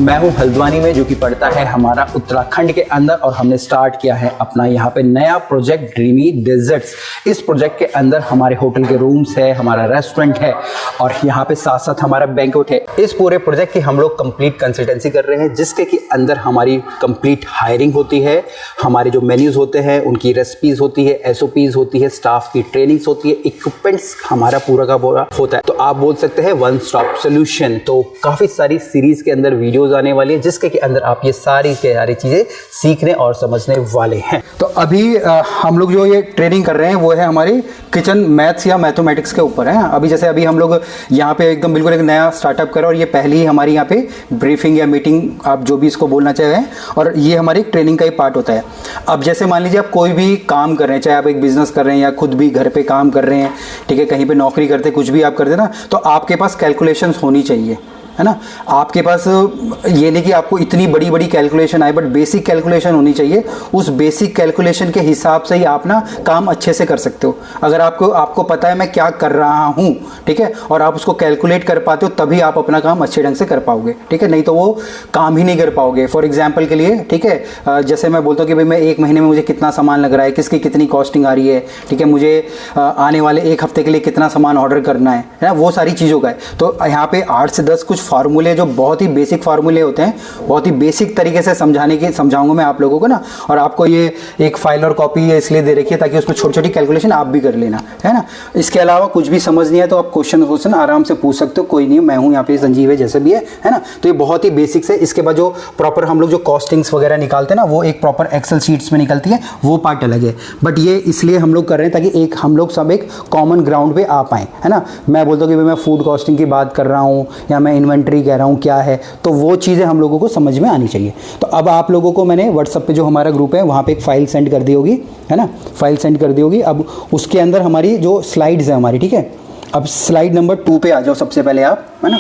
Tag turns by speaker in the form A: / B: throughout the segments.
A: मैं हूं हल्द्वानी में, जो कि पड़ता है हमारा उत्तराखंड के अंदर, और हमने स्टार्ट किया है अपना यहाँ पे नया प्रोजेक्ट ड्रीमी डेजर्ट्स। इस प्रोजेक्ट के अंदर हमारे होटल के रूम्स है, हमारा रेस्टोरेंट है और यहाँ पे साथ साथ हमारा बैंक्वेट है। इस पूरे प्रोजेक्ट की हम लोग कंप्लीट कंसल्टेंसी कर रहे हैं, जिसके कि अंदर हमारी कंप्लीट हायरिंग होती है, हमारे जो मेन्यूज होते हैं उनकी रेसिपीज होती है, SOPs होती है, स्टाफ की ट्रेनिंग्स होती है, इक्विपमेंट्स हमारा पूरा का पूरा होता है। तो आप बोल सकते हैं वन स्टॉप सोल्यूशन। तो काफ़ी सारी सीरीज के अंदर वीडियोस आने वाली है, जिसके के अंदर आप ये सारी चीज़ें सीखने और समझने वाले हैं।
B: तो अभी हम लोग जो ये ट्रेनिंग कर रहे हैं वो है हमारी किचन मैथ्स या मैथमेटिक्स के ऊपर है। अभी हम लोग यहाँ पे एकदम बिल्कुल एक नया स्टार्टअप कर रहे हैं और ये पहली ही हमारी यहाँ पे ब्रीफिंग या मीटिंग, आप जो भी इसको बोलना चाहें, और ये हमारी ट्रेनिंग का ही पार्ट होता है। अब जैसे मान लीजिए आप कोई भी काम कर रहे हैं, चाहे आप एक बिजनेस कर रहे हैं या खुद भी घर पे काम कर रहे हैं, ठीक है, कहीं पे नौकरी करते, कुछ भी आप करते ना, तो आपके पास कैलकुलेशंस होनी चाहिए, है ना। आपके पास ये नहीं कि आपको इतनी बड़ी बड़ी कैलकुलेशन आए, बट बेसिक कैलकुलेशन होनी चाहिए। उस बेसिक कैलकुलेशन के हिसाब से ही आप ना काम अच्छे से कर सकते हो। अगर आपको पता है मैं क्या कर रहा हूँ, ठीक है, और आप उसको कैलकुलेट कर पाते हो, तभी आप अपना काम अच्छे ढंग से कर पाओगे, ठीक है, नहीं तो वो काम ही नहीं कर पाओगे। फॉर एग्जाम्पल के लिए, ठीक है, जैसे मैं बोलता हूँ कि भाई मैं एक महीने में मुझे कितना सामान लग रहा है, किसकी कितनी कॉस्टिंग आ रही है, ठीक है, मुझे आने वाले एक हफ्ते के लिए कितना सामान ऑर्डर करना है ना, वो सारी चीज़ों का है। तो यहाँ पे 8 से 10 कुछ फार्मूले, जो बहुत ही बेसिक फार्मूले होते हैं, बहुत ही बेसिक तरीके से समझाऊंगा मैं आप लोगों को ना। और आपको ये एक फाइल और कॉपी इसलिए दे रखी है ताकि उसमें छोटी छोटी कैलकुलेशन आप भी कर लेना, है ना। इसके अलावा कुछ भी समझ नहीं है तो आप क्वेश्चन आराम से पूछ सकते हो, कोई नहीं, मैं हूँ यहाँ पे, संजीव है, जैसे भी है ना। तो ये बहुत ही बेसिक्स है। इसके बाद जो प्रॉपर हम लोग जो कॉस्टिंग्स वगैरह निकालते हैं ना, वो एक प्रॉपर एक्सेल शीट्स में निकलती है, वो पार्ट अलग है। बट ये इसलिए हम लोग कर रहे हैं ताकि हम लोग सब एक कॉमन ग्राउंड पे आ पाएँ, है ना। मैं बोलता हूँ कि भाई मैं फूड कॉस्टिंग की बात कर रहा हूँ या मैं इन्वेंट्री कह रहा हूँ क्या है, तो वो चीज़ें हम लोगों को समझ में आनी चाहिए। तो अब आप लोगों को मैंने व्हाट्सएप पे जो हमारा ग्रुप है वहाँ पे एक फ़ाइल सेंड कर दी होगी, है ना, फ़ाइल सेंड कर दी होगी। अब उसके अंदर हमारी जो स्लाइड्स है हमारी, ठीक है, अब स्लाइड नंबर 2 पे आ जाओ सबसे पहले आप, है ना।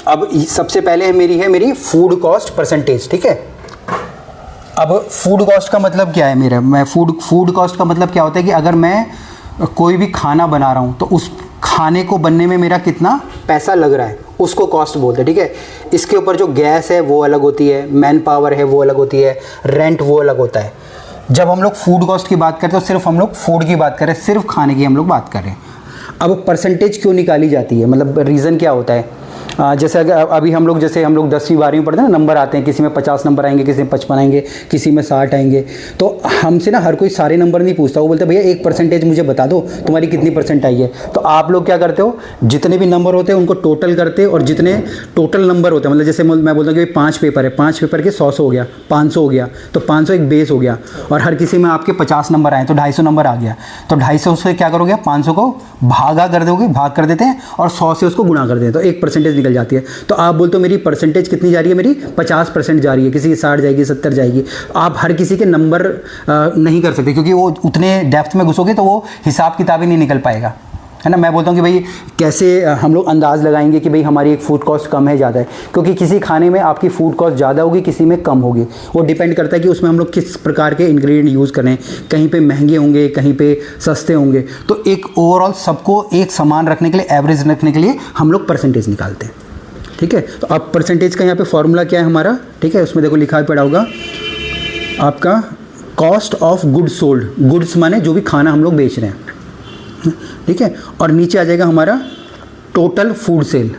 B: अब सबसे पहले मेरी फूड कॉस्ट परसेंटेज, ठीक है। अब फूड कॉस्ट का मतलब क्या है मैं फूड कॉस्ट का मतलब क्या होता है कि अगर मैं कोई भी खाना बना रहा हूँ तो उस खाने को बनने में मेरा कितना पैसा लग रहा है, उसको कॉस्ट बोलते हैं, ठीक है। इसके ऊपर जो गैस है वो अलग होती है, मैन पावर है वो अलग होती है, रेंट वो अलग होता है। जब हम लोग फूड कॉस्ट की बात करते हैं तो सिर्फ हम लोग फूड की बात कर रहे हैं, सिर्फ खाने की हम लोग बात कर रहे हैं। अब परसेंटेज क्यों निकाली जाती है, मतलब रीज़न क्या होता है। जैसे अभी हम लोग 10वीं 12वीं में पढ़ते हैं ना, नंबर आते हैं, किसी में 50 नंबर आएंगे, किसी में 55 आएंगे, किसी में 60 आएंगे। तो हमसे ना हर कोई सारे नंबर नहीं पूछता, वो बोलते भैया एक परसेंटेज मुझे बता दो, तुम्हारी कितनी परसेंट आई है। तो आप लोग क्या करते हो, जितने भी नंबर होते हैं उनको टोटल करते, और जितने टोटल नंबर होते हैं, मतलब जैसे मैं बोलता हूँ कि 5 पेपर है, 5 पेपर के 100 हो गया, 500 हो गया, तो 500 एक बेस हो गया, और हर किसी में आपके 50 नंबर आए तो 250 नंबर आ गया। तो 250 से क्या करोगे, 500 को भाग कर देते हैं और 100 से उसको गुणा कर देते हैं, तो एक परसेंटेज निकल जाती है। तो आप बोलते हो मेरी परसेंटेज कितनी जा रही है, मेरी 50% जा रही है, किसी की 60 जाएगी, 70 जाएगी। आप हर किसी के नंबर नहीं कर सकते, क्योंकि वो उतने डेप्थ में घुसोगे तो वो हिसाब किताब ही नहीं निकल पाएगा, है ना। मैं बोलता हूँ कि भाई कैसे हम लोग अंदाज़ लगाएंगे कि भाई हमारी एक फूड कॉस्ट कम है ज़्यादा है, क्योंकि किसी खाने में आपकी फूड कॉस्ट ज़्यादा होगी, किसी में कम होगी। वो डिपेंड करता है कि उसमें हम लोग किस प्रकार के इंग्रेडिएंट यूज़ करें, कहीं पे महंगे होंगे, कहीं पे सस्ते होंगे। तो एक ओवरऑल सबको एक समान रखने के लिए, एवरेज रखने के लिए हम लोग परसेंटेज निकालते हैं, ठीक है। तो अब परसेंटेज का यहाँ पे फॉर्मूला क्या है हमारा, ठीक है, उसमें देखो लिखा पड़ा होगा आपका cost of goods sold, goods माने जो भी खाना हम लोग बेच रहे हैं, ठीक है, और नीचे आ जाएगा हमारा टोटल फूड सेल।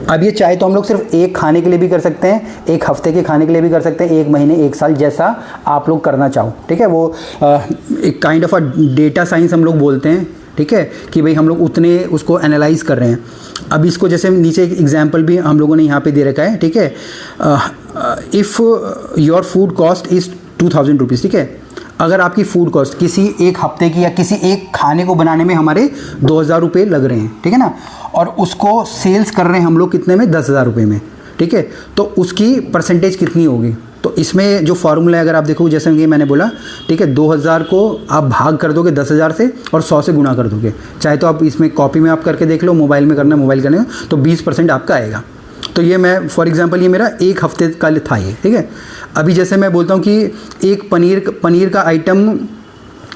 B: अब ये चाहे तो हम लोग सिर्फ एक खाने के लिए भी कर सकते हैं, एक हफ्ते के खाने के लिए भी कर सकते हैं, एक महीने, एक साल, जैसा आप लोग करना चाहो, ठीक है। वो एक kind of a data science हम लोग बोलते हैं, ठीक है, कि भाई हम लोग उतने उसको एनालाइज कर रहे हैं। अब इसको जैसे नीचे एक एग्जाम्पल भी हम लोगों ने यहाँ पे दे रखा है, ठीक है। If your food cost is 2000 rupees, ठीक है। अगर आपकी फूड कॉस्ट किसी एक हफ्ते की या किसी एक खाने को बनाने में हमारे 2000 रुपये लग रहे हैं, ठीक है ना, और उसको सेल्स कर रहे हैं हम लोग कितने में, 10,000 रुपये में, ठीक है, तो उसकी परसेंटेज कितनी होगी। तो इसमें जो फार्मूला है अगर आप देखो, जैसे कि मैंने बोला, ठीक है, 2000 को आप भाग कर दोगे 10,000 से और 100 से गुणा कर दोगे। चाहे तो आप इसमें कॉपी में आप करके देख लो, मोबाइल में करना, मोबाइल करने तो 20% आपका आएगा। तो ये मैं फॉर एग्जांपल ये मेरा एक हफ्ते का था ये, ठीक है। अभी जैसे मैं बोलता हूँ कि एक पनीर का आइटम,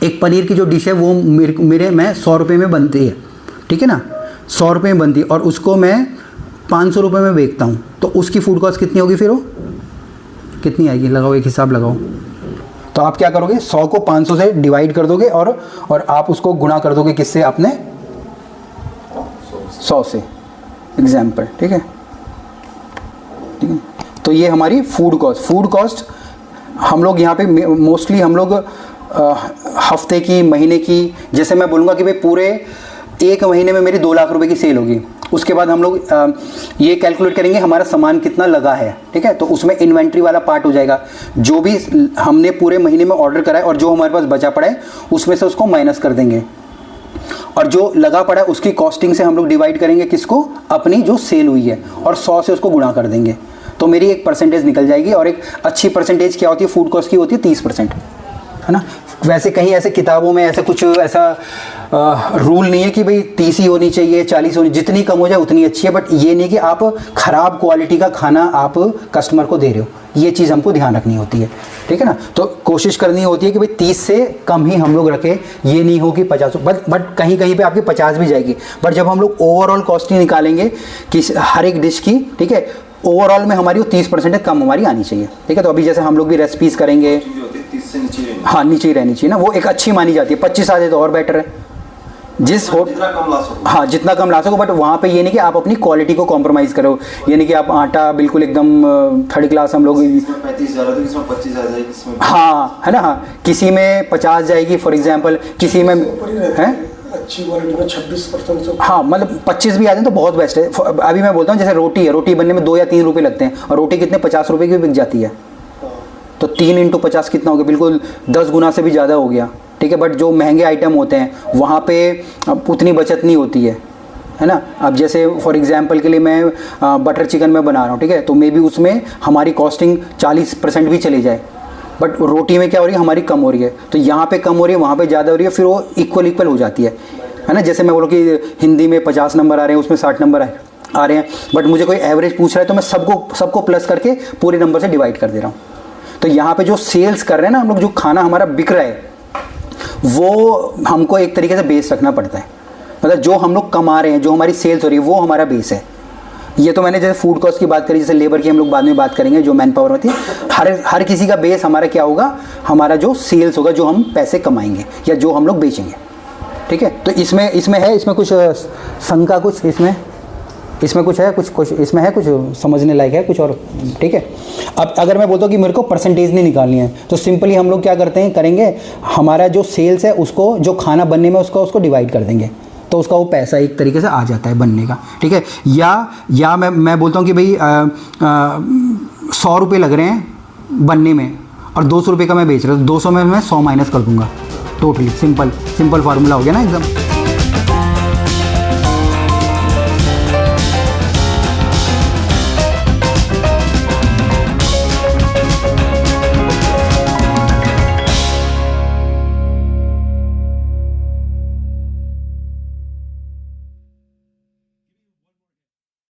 B: एक पनीर की जो डिश है वो मेरे में 100 रुपये में बनती है, ठीक है ना, 100 रुपये में बनती है, और उसको मैं 500 रुपये में बेचता हूँ तो उसकी फूड कॉस्ट कितनी होगी फिर वो कितनी आएगी? लगाओ, एक हिसाब लगाओ। तो आप क्या करोगे, 100 को 500 से डिवाइड कर दोगे और आप उसको गुणा कर दोगे किससे? अपने 100 से, एग्जाम्पल, ठीक है। ठीक है, तो ये हमारी फूड कॉस्ट हम लोग यहाँ पे मोस्टली हम लोग हफ्ते की, महीने की, जैसे मैं बोलूँगा कि भाई पूरे 1 महीने में मेरी 2 लाख रुपए की सेल होगी, उसके बाद हम लोग ये कैलकुलेट करेंगे हमारा सामान कितना लगा है, ठीक है। तो उसमें इन्वेंट्री वाला पार्ट हो जाएगा, जो भी हमने पूरे महीने में ऑर्डर करा है और जो हमारे पास बचा पड़ा है उसमें से उसको माइनस कर देंगे, और जो लगा पड़ा है उसकी कॉस्टिंग से हम लोग डिवाइड करेंगे किसको? अपनी जो सेल हुई है, और 100 से उसको गुणा कर देंगे, तो मेरी एक परसेंटेज निकल जाएगी। और एक अच्छी परसेंटेज क्या होती है फूड कॉस्ट की? होती है 30%, है ना। वैसे कहीं ऐसे किताबों में ऐसे कुछ ऐसा रूल नहीं है कि भाई 30 ही होनी चाहिए, 40 होनी, जितनी कम हो जाए उतनी अच्छी है, बट ये नहीं कि आप ख़राब क्वालिटी का खाना आप कस्टमर को दे रहे हो, ये चीज़ हमको ध्यान रखनी होती है, ठीक है ना। तो कोशिश करनी होती है कि भाई 30 से कम ही हम लोग रखें, ये नहीं हो कि 50, बट कहीं कहीं पे आपकी 50 भी जाएगी, बट जब हम लोग ओवरऑल कॉस्टिंग निकालेंगे कि हर एक डिश की, ठीक है, ओवरऑल में हमारी वो 30% कम हमारी आनी चाहिए, ठीक है। तो अभी जैसे हम लोग भी रेसिपीज़ करेंगे, हाँ नीचे ही रहनी चाहिए ना, वो एक अच्छी मानी जाती है। 25 आ जाए तो और बेटर है, हाँ जितना कम ला सको, बट वहाँ पे ये नहीं कि आप अपनी क्वालिटी को कॉम्प्रोमाइज़ करो, ये नहीं कि आप आटा बिल्कुल एकदम थर्ड क्लास हम लोग
C: 35 जा रहा है तो किसमें 25 आ जाएगी, किसमें
B: हाँ, है ना, हाँ किसी में 50 जाएगी फॉर एग्जांपल, किसी में है
C: अच्छी क्वालिटी में 26% से,
B: हाँ मतलब 25 भी आ जाए तो बहुत बेस्ट है। अभी मैं बोलता हूँ जैसे रोटी है, रोटी बनने में 2 या 3 रुपये लगते हैं, और रोटी कितने 50 रुपये की बिक जाती है, तो 3 × 50 कितना हो गया? बिल्कुल 10 गुना से भी ज़्यादा हो गया, ठीक है। बट जो महंगे आइटम होते हैं वहाँ पे उतनी बचत नहीं होती है ना। अब जैसे फॉर एग्जांपल के लिए मैं बटर चिकन में बना रहा हूँ, ठीक है, तो मे बी उसमें हमारी कॉस्टिंग 40% भी चली जाए, बट रोटी में क्या हो रही है? हमारी कम हो रही है, तो यहाँ पे कम हो रही है, वहाँ पे ज़्यादा हो रही है, फिर वो इक्वल हो जाती है ना। जैसे मैं बोलूँ कि हिंदी में 50 नंबर आ रहे हैं, उसमें 60 नंबर आ रहे हैं, बट मुझे कोई एवरेज पूछ रहा है तो मैं सबको प्लस करके पूरे नंबर से डिवाइड कर दे रहा हूँ। तो यहाँ पे जो सेल्स कर रहे हैं ना हम लोग, जो खाना हमारा बिक रहा है वो हमको एक तरीके से बेस रखना पड़ता है, मतलब जो हम लोग कमा रहे हैं, जो हमारी सेल्स हो रही है वो हमारा बेस है। ये तो मैंने जैसे फूड कॉस्ट की बात करी, जैसे लेबर की हम लोग बाद में बात करेंगे, जो मैन पावर होती है, हर किसी का बेस हमारा क्या होगा? हमारा जो सेल्स होगा, जो हम पैसे कमाएंगे या जो हम लोग बेचेंगे, ठीक है। तो इसमें कुछ शंका, कुछ इसमें कुछ है, कुछ इसमें है, कुछ समझने लायक है कुछ और, ठीक है। अब अगर मैं बोलता हूँ कि मेरे को परसेंटेज नहीं निकालनी है, तो सिंपली हम लोग क्या करेंगे, हमारा जो सेल्स है उसको, जो खाना बनने में उसको डिवाइड कर देंगे, तो उसका वो पैसा एक तरीके से आ जाता है बनने का, ठीक है। या मैं बोलता हूँ कि भाई 100 रुपये लग रहे हैं बनने में और 200 रुपये का मैं बेच रहा हूँ, 200 में मैं 100 माइनस कर दूंगा, टोटली सिंपल फार्मूला हो गया ना एकदम।